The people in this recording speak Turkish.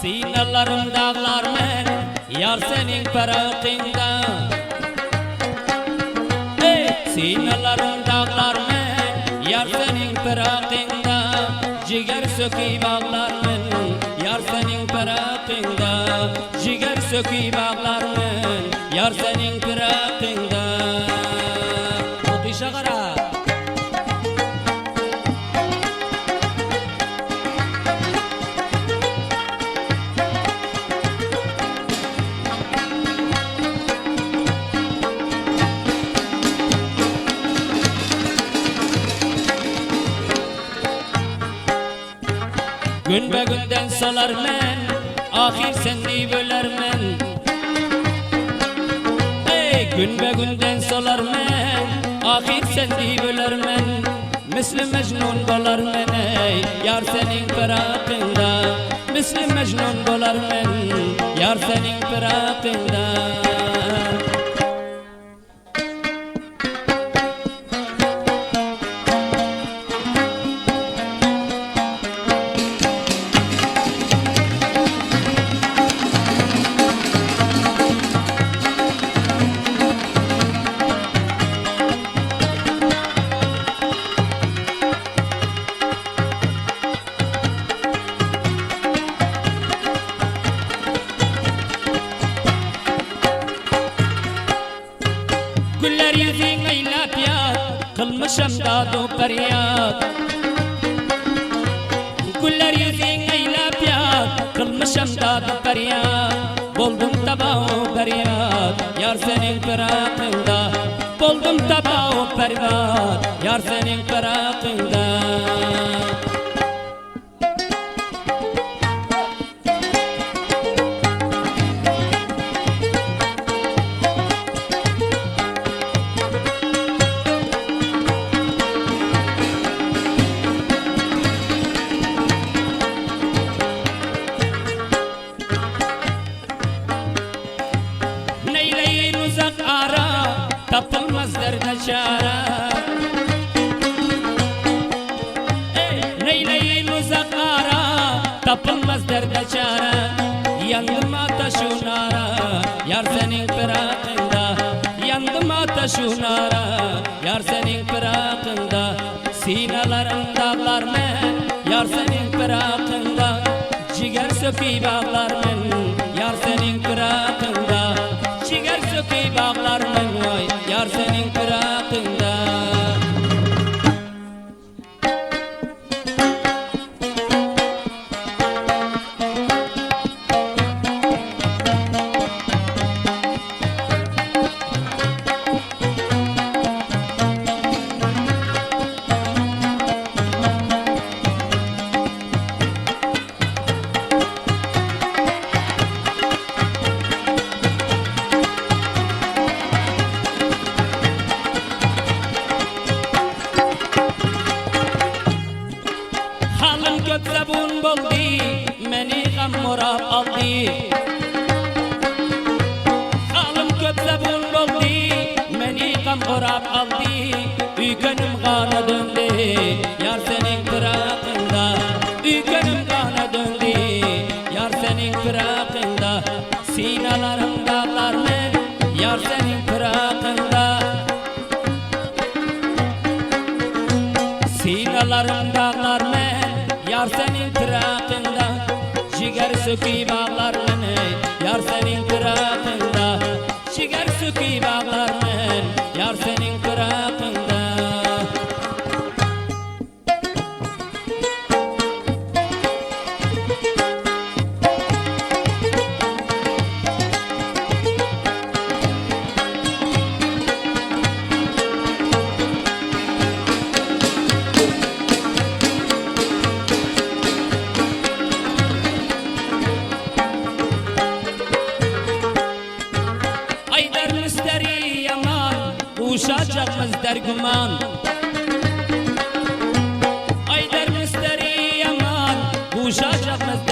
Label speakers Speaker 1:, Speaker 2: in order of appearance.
Speaker 1: Sinalarım dağlar men, yar senin parakında. Sinalarım dağlar men, yar senin parakında. Ciger sökü bağlar men, yar senin parakında. Ciger sökü bağlar men, yar senin parakında. Mutişa kara. Gün be günden salar men, ahir sendi böler men. Gün be günden salar men, ahir sendi böler men. Misli mecnun bolar men, yar senin firakında. Misli mecnun bolar men, yar senin firakında. Güller yüzün eylap yad, kılmışım dadu feryat. Güller yüzün eylap yad, kılmışım dadu feryat. Buldum tabağı feryat, yar senin firakında. Buldum tabağı feryat, yar senin firakında. Neyleyin uzak ara, tapılmaz derde çare. Neyleyin uzak ara, tapılmaz derde çare. Yandım ateşun ara, yar senin firakında. Yandım ateşun ara, yar senin firakında. Sinelerim dağlar men, yar senin firakında. Ciger sökü bağlar men, yar senin firakında. Ciger sökü bağlar men, yar senin firakında. Halim köp zabun boldi, meni gam murab aldi. Halim köp zabun boldi, meni gam murab aldi. Ülkenim gana döndü, yar senin firakında. Ülkenim gana döndü, yar senin firakında. Sinelerim dağlar men, yar senin firakında. Sinelerim dağlar men, yar senin firakında. Ciger sökü bağlar men, yar senin firakında. Ciger sökü bağlar men, yar senin firakında. Aydar müşteri yaman, uşacağımız derguman. Aydar müşteri yaman, uşacağımız